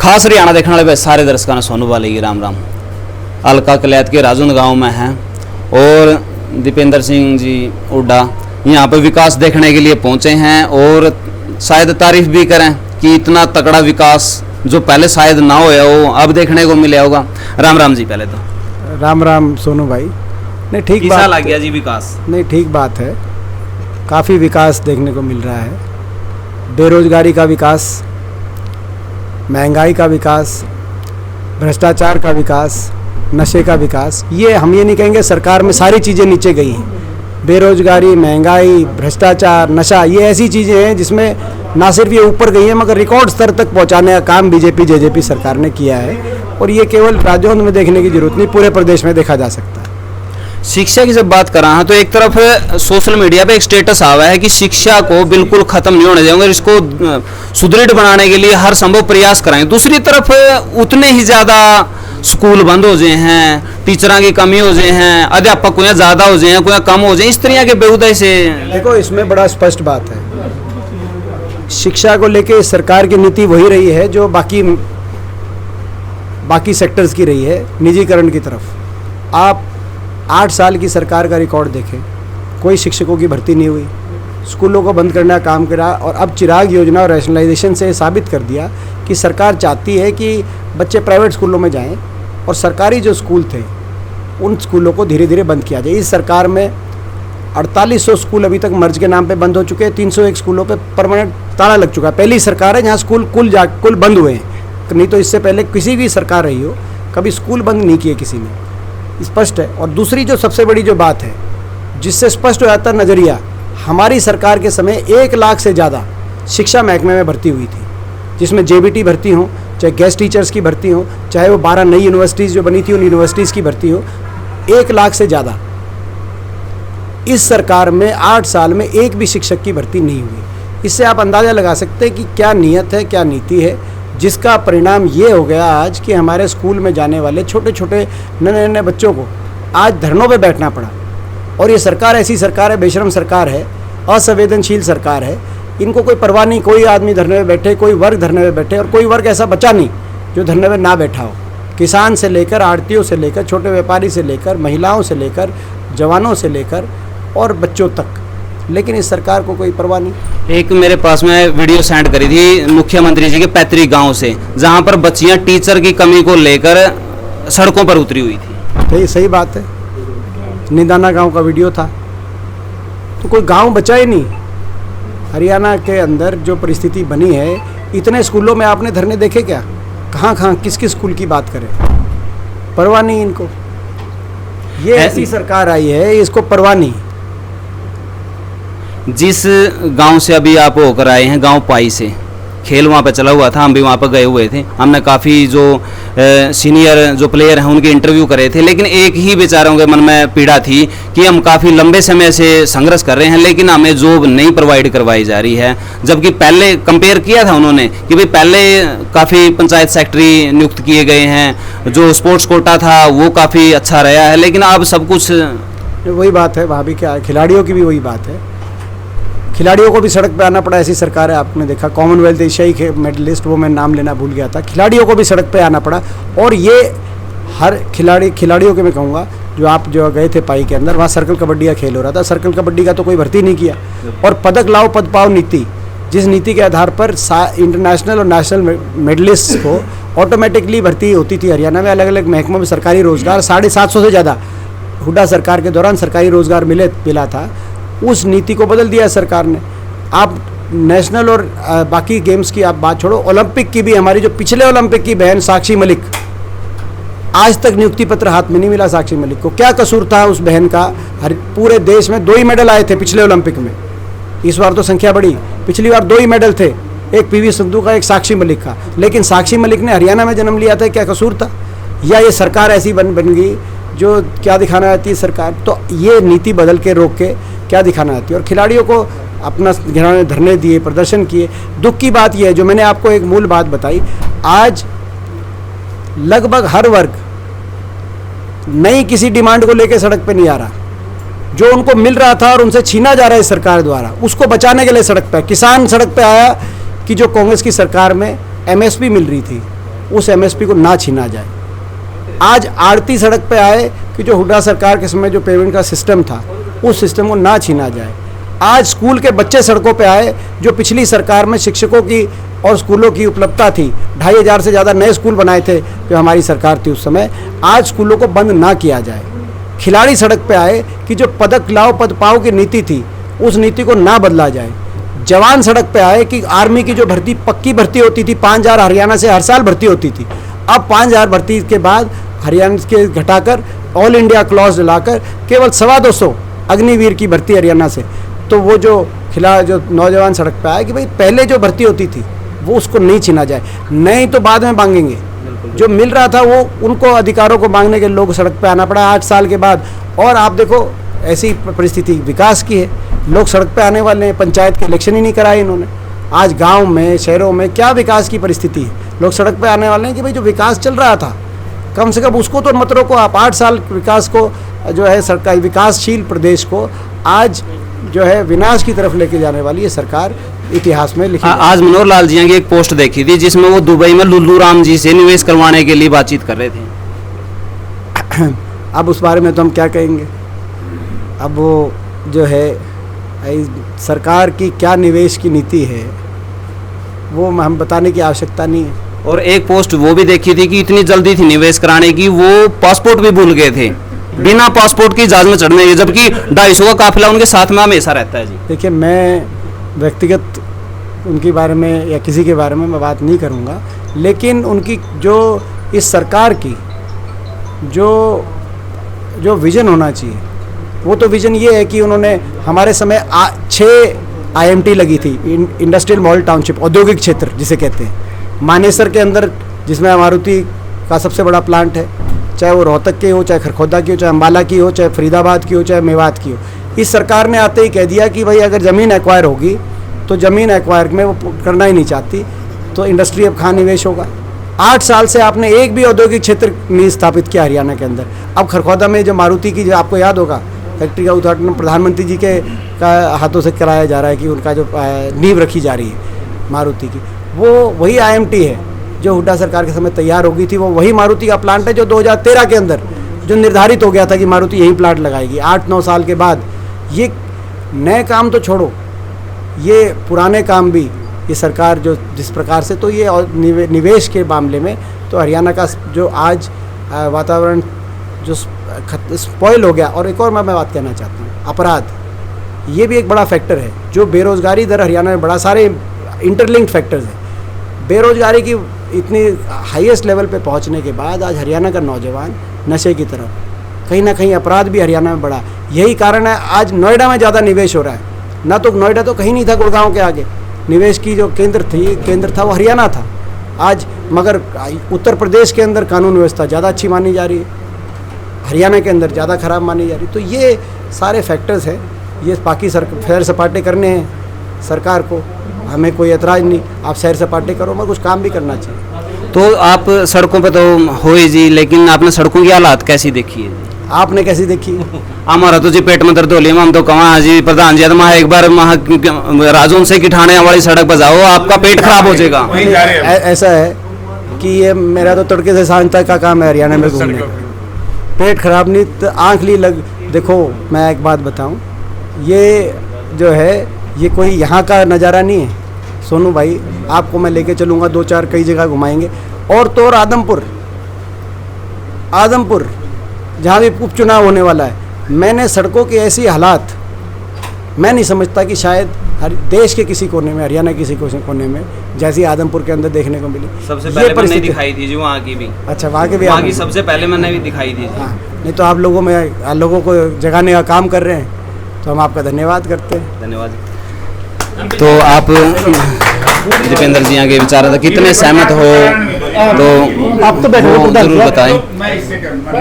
खास हरियाणा देखने वाले सारे दर्शकों ने सोनू वाले की राम राम। अलका कलैत के राजुंद गांव में हैं और दीपेंद्र सिंह जी हुड्डा यहाँ पर विकास देखने के लिए पहुँचे हैं और शायद तारीफ भी करें कि इतना तगड़ा विकास जो पहले शायद ना होया हो अब देखने को मिला होगा। राम राम जी। पहले तो राम राम सोनू भाई। नहीं ठीक बात लग गया जी विकास। नहीं ठीक बात है, काफ़ी विकास देखने को मिल रहा है। बेरोजगारी का विकास, महंगाई का विकास, भ्रष्टाचार का विकास, नशे का विकास, ये हम ये नहीं कहेंगे सरकार में सारी चीज़ें नीचे गई हैं। बेरोजगारी, महंगाई, भ्रष्टाचार, नशा, ये ऐसी चीज़ें हैं जिसमें ना सिर्फ ये ऊपर गई हैं मगर रिकॉर्ड स्तर तक पहुंचाने का काम बीजेपी जेजेपी सरकार ने किया है। और ये केवल राज्यों में देखने की जरूरत नहीं, पूरे प्रदेश में देखा जा सकता है। शिक्षा की जब बात कर रहा हूँ तो एक तरफ सोशल मीडिया पे एक स्टेटस आवा है कि शिक्षा को बिल्कुल खत्म नहीं होने देंगे, इसको सुदृढ़ बनाने के लिए हर संभव प्रयास कराएंगे। दूसरी तरफ उतने ही ज़्यादा स्कूल बंद हो जाए हैं, टीचरों की कमी हो जाए हैं, अध्यापक कोई ज़्यादा हो जाए कोई कम हो जाए, इस तरह के बेहुदा से। देखो इसमें बड़ा स्पष्ट बात है, शिक्षा को लेके सरकार की नीति वही रही है जो बाकी सेक्टर्स की रही है, निजीकरण की तरफ। आप 8 साल की सरकार का रिकॉर्ड देखें, कोई शिक्षकों की भर्ती नहीं हुई, स्कूलों को बंद करने का काम करा और अब चिराग योजना और रैशनलाइजेशन से साबित कर दिया कि सरकार चाहती है कि बच्चे प्राइवेट स्कूलों में जाएं और सरकारी जो स्कूल थे उन स्कूलों को धीरे धीरे बंद किया जाए। इस सरकार में 4800 स्कूल अभी तक मर्ज के नाम पे बंद हो चुके हैं, 301 स्कूलों पे परमानेंट ताला लग चुका है। पहली सरकार है जहाँ स्कूल कुल बंद हुए हैं, नहीं तो इससे पहले किसी भी सरकार रही हो कभी स्कूल बंद नहीं किए किसी ने, स्पष्ट है। और दूसरी जो सबसे बड़ी जो बात है जिससे स्पष्ट हो जाता है नज़रिया, हमारी सरकार के समय 1 लाख से ज़्यादा शिक्षा महकमे में भर्ती हुई थी, जिसमें जेबीटी भर्ती हो, चाहे गेस्ट टीचर्स की भर्ती हो, चाहे वो 12 नई यूनिवर्सिटीज़ जो बनी थी उन यूनिवर्सिटीज़ की भर्ती हो, 1 लाख से ज़्यादा। इस सरकार में 8 साल में एक भी शिक्षक की भर्ती नहीं हुई। इससे आप अंदाज़ा लगा सकते हैं कि क्या नीयत है, क्या नीति है, जिसका परिणाम ये हो गया आज कि हमारे स्कूल में जाने वाले छोटे छोटे नन्हे नन्हे बच्चों को आज धरनों पे बैठना पड़ा। और ये सरकार ऐसी सरकार है, बेशरम सरकार है, असंवेदनशील सरकार है, इनको कोई परवाह नहीं, कोई आदमी धरने में बैठे, कोई वर्ग धरने में बैठे, और कोई वर्ग ऐसा बचा नहीं जो धरने में ना बैठा हो। किसान से लेकर आड़तियों से लेकर छोटे व्यापारी से लेकर महिलाओं से लेकर जवानों से लेकर और बच्चों तक, लेकिन इस सरकार को कोई परवाह नहीं। एक मेरे पास में वीडियो सेंड करी थी मुख्यमंत्री जी के पैतृक गांव से, जहां पर बच्चियां टीचर की कमी को लेकर सड़कों पर उतरी हुई थी। तो ये सही बात है, निदाना गांव का वीडियो था, तो कोई गांव बचा ही नहीं। हरियाणा के अंदर जो परिस्थिति बनी है, इतने स्कूलों में आपने धरने देखे क्या? कहाँ किस स्कूल की बात करें, परवाह नहीं इनको। ये ऐसी सरकार आई है, इसको परवाह नहीं। जिस गांव से अभी आप होकर आए हैं, गांव पाई से, खेल वहाँ पे चला हुआ था, हम भी वहाँ पर गए हुए थे, हमने काफ़ी जो सीनियर जो प्लेयर हैं उनके इंटरव्यू करे थे, लेकिन एक ही बेचारों के मन में पीड़ा थी कि हम काफ़ी लंबे समय से संघर्ष कर रहे हैं लेकिन हमें जॉब नहीं प्रोवाइड करवाई जा रही है। जबकि पहले कंपेयर किया था उन्होंने कि भाई पहले काफ़ी पंचायत सेक्रेटरी नियुक्त किए गए हैं, जो स्पोर्ट्स कोटा था वो काफ़ी अच्छा रहा है, लेकिन अब सब कुछ वही बात है। वहाँ भी क्या है, खिलाड़ियों की भी वही बात है, खिलाड़ियों को भी सड़क पे आना पड़ा। ऐसी सरकार है, आपने देखा कॉमनवेल्थ एशियाई मेडलिस्ट, वो मैं नाम लेना भूल गया था, खिलाड़ियों को भी सड़क पे आना पड़ा। और ये हर खिलाड़ियों के मैं कहूँगा, जो आप जो गए थे पाई के अंदर, वहाँ सर्कल कबड्डी का खेल हो रहा था, सर्कल कबड्डी का तो कोई भर्ती नहीं किया। और पदक लाओ पद पाओ नीति, जिस नीति के आधार पर इंटरनेशनल और नेशनल मेडलिस्ट को ऑटोमेटिकली भर्ती होती थी हरियाणा में अलग अलग महकमों में सरकारी रोजगार 750 से ज़्यादा हुड्डा सरकार के दौरान सरकारी रोजगार मिला था। उस नीति को बदल दिया सरकार ने। आप नेशनल और बाकी गेम्स की आप बात छोड़ो, ओलंपिक की भी, हमारी जो पिछले ओलंपिक की बहन साक्षी मलिक, आज तक नियुक्ति पत्र हाथ में नहीं मिला साक्षी मलिक को। क्या कसूर था उस बहन का? पूरे देश में 2 ही मेडल आए थे पिछले ओलंपिक में, इस बार तो संख्या बढ़ी, पिछली बार 2 ही मेडल थे, एक पीवी सिंधु का, एक साक्षी मलिक का। लेकिन साक्षी मलिक ने हरियाणा में जन्म लिया था, क्या कसूर था? या ये सरकार ऐसी बन गई जो क्या दिखाना चाहती है सरकार? तो ये नीति बदल के रोक के क्या दिखाना चाहती है? और खिलाड़ियों को अपना धरने दिए, प्रदर्शन किए। दुख की बात यह है, जो मैंने आपको एक मूल बात बताई, आज लगभग हर वर्ग नई किसी डिमांड को लेकर सड़क पे नहीं आ रहा। जो उनको मिल रहा था और उनसे छीना जा रहा है सरकार द्वारा, उसको बचाने के लिए सड़क पे। किसान सड़क पे आया कि जो कांग्रेस की सरकार में एमएसपी मिल रही थी, उस एमएसपी को ना छीना जाए। आज आड़ती सड़क पे आए कि जो हुड्डा सरकार के समय जो पेमेंट का सिस्टम था उस सिस्टम को ना छीना जाए। आज स्कूल के बच्चे सड़कों पे आए, जो पिछली सरकार में शिक्षकों की और स्कूलों की उपलब्धता थी, 2500 से ज़्यादा नए स्कूल बनाए थे जो हमारी सरकार थी उस समय, आज स्कूलों को बंद ना किया जाए। खिलाड़ी सड़क पे आए कि जो पदक लाओ पद पाओ की नीति थी उस नीति को ना बदला जाए। जवान सड़क पे आए कि आर्मी की जो भर्ती पक्की भर्ती होती थी 5000 हरियाणा से हर साल भर्ती होती थी, अब 5000 भर्ती के बाद हरियाणा के घटाकर ऑल इंडिया क्लॉज लाकर केवल 225 अग्निवीर की भर्ती हरियाणा से। तो वो जो नौजवान सड़क पे आए कि भाई पहले जो भर्ती होती थी वो उसको नहीं छीना जाए, नहीं तो बाद में मांगेंगे। जो मिल रहा था वो उनको अधिकारों को मांगने के लोग सड़क पे आना पड़ा 8 साल के बाद। और आप देखो ऐसी परिस्थिति विकास की है, लोग सड़क पे आने वाले हैं, पंचायत के इलेक्शन ही नहीं कराए इन्होंने। आज गांव में शहरों में क्या विकास की परिस्थिति है, लोग सड़क पे आने वाले हैं कि भाई जो विकास चल रहा था कम से कम उसको तो मत रोको आप। 8 साल विकास को जो है सरकार, विकासशील प्रदेश को आज जो है विनाश की तरफ लेके जाने वाली ये सरकार इतिहास में लिखी। आज मनोहर लाल जी की एक पोस्ट देखी थी जिसमें वो दुबई में लुल्लू राम जी से निवेश करवाने के लिए बातचीत कर रहे थे। अब उस बारे में तो हम क्या कहेंगे, अब वो जो है सरकार की क्या निवेश की नीति है वो हम बताने की आवश्यकता नहीं है। और एक पोस्ट वो भी देखी थी कि इतनी जल्दी थी निवेश कराने की, वो पासपोर्ट भी भूल गए थे, बिना पासपोर्ट की जहाज में चढ़ने की, जबकि 250 का काफिला उनके साथ में हमेशा रहता है जी। देखिए मैं व्यक्तिगत उनके बारे में या किसी के बारे में मैं बात नहीं करूंगा, लेकिन उनकी जो इस सरकार की जो विज़न होना चाहिए वो तो विज़न ये है कि उन्होंने हमारे समय 6 IMT लगी थी, इंडस्ट्रियल मॉडल टाउनशिप, औद्योगिक क्षेत्र जिसे कहते हैं, मानेसर के अंदर जिसमें मारुति का सबसे बड़ा प्लांट है, चाहे वो रोहतक की हो, चाहे खरखोदा की हो, चाहे अम्बाला की हो, चाहे फरीदाबाद की हो, चाहे मेवात की हो। इस सरकार ने आते ही कह दिया कि भाई अगर ज़मीन एक्वायर होगी तो ज़मीन एक्वायर में वो करना ही नहीं चाहती, तो इंडस्ट्री अब कहाँ निवेश होगा। 8 साल से आपने एक भी औद्योगिक क्षेत्र नहीं स्थापित किया हरियाणा के अंदर। अब खरखोदा में जो मारुति की, जो आपको याद होगा फैक्ट्री का उद्घाटन प्रधानमंत्री जी के हाथों से कराया जा रहा है कि उनका जो नींव रखी जा रही है मारुति की, वो वही IMT है जो हुड्डा सरकार के समय तैयार हो गई थी। वो वही मारुति का प्लांट है जो 2013 के अंदर जो निर्धारित हो गया था कि मारुति यही प्लांट लगाएगी। 8-9 साल के बाद ये नए काम तो छोड़ो, ये पुराने काम भी ये सरकार जो जिस प्रकार से, तो ये निवेश के मामले में तो हरियाणा का जो आज वातावरण जो स्पॉइल हो गया। और एक और मैं बात कहना चाहता हूँ, अपराध, ये भी एक बड़ा फैक्टर है। जो बेरोज़गारी दर हरियाणा में बड़ा सारे इंटरलिंक्ड फैक्टर्स हैं, बेरोज़गारी की इतनी हाईएस्ट लेवल पे पहुंचने के बाद आज हरियाणा का नौजवान नशे की तरफ, कहीं ना कहीं अपराध भी हरियाणा में बढ़ा। यही कारण है आज नोएडा में ज़्यादा निवेश हो रहा है, ना तो नोएडा तो कहीं नहीं था गुड़गांव के आगे, निवेश की जो केंद्र था वो हरियाणा था आज। मगर उत्तर प्रदेश के अंदर कानून व्यवस्था ज़्यादा अच्छी मानी जा रही है, हरियाणा के अंदर ज़्यादा खराब मानी जा रही। तो ये सारे फैक्टर्स हैं, ये बाकी सैर सपाटे करने हैं सरकार को, हमें कोई एतराज़ नहीं, आप सैर सपाटे करो, मगर कुछ काम भी करना चाहिए। तो आप सड़कों पे तो हो ही जी, लेकिन आपने सड़कों की हालात कैसी देखी है? आपने कैसी देखी? हमारा तो जी पेट में दर्द हो लिया, हम तो कहाँ जी प्रधान जी, तो एक बार राजौन से ठाणे वाली सड़क पर जाओ, आपका पेट खराब हो जाएगा। ऐसा है कि ये मेरा तो तड़के से सांझ तक का काम है हरियाणा में घूमने का, पेट खराब नहीं तो आँख ली लग। देखो मैं एक बात बताऊं, ये जो है ये कोई यहाँ का नज़ारा नहीं है सोनू भाई, आपको मैं लेके चलूँगा 2-4 कई जगह घुमाएंगे। और तो और आदमपुर जहाँ भी उपचुनाव होने वाला है, मैंने सड़कों की ऐसी हालात मैं नहीं समझता कि शायद हर देश के किसी कोने में, हरियाणा किसी कोने में जैसी आदमपुर के अंदर देखने को मिली। सबसे पहले मैंने दिखाई थी जी वहाँ की भी। अच्छा, वहाँ की भी, वहाँ की सबसे पहले मैंने भी दिखाई थी। हाँ, नहीं तो आप लोगों को जगाने का काम कर रहे हैं, तो हम आपका धन्यवाद करते हैं। धन्यवाद। तो आप दीपेंद्र जी आगे विचार था, कितने सहमत हो तो आप तो जरूर बताएं।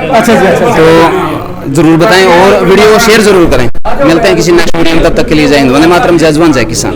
अच्छा, तो जरूर बताएं और वीडियो शेयर जरूर करें। मिलते हैं किसी नेक्स्ट वीडियो में, तब तक के लिए जय हिंद, वंदे मातरम, जय जवान जय किसान।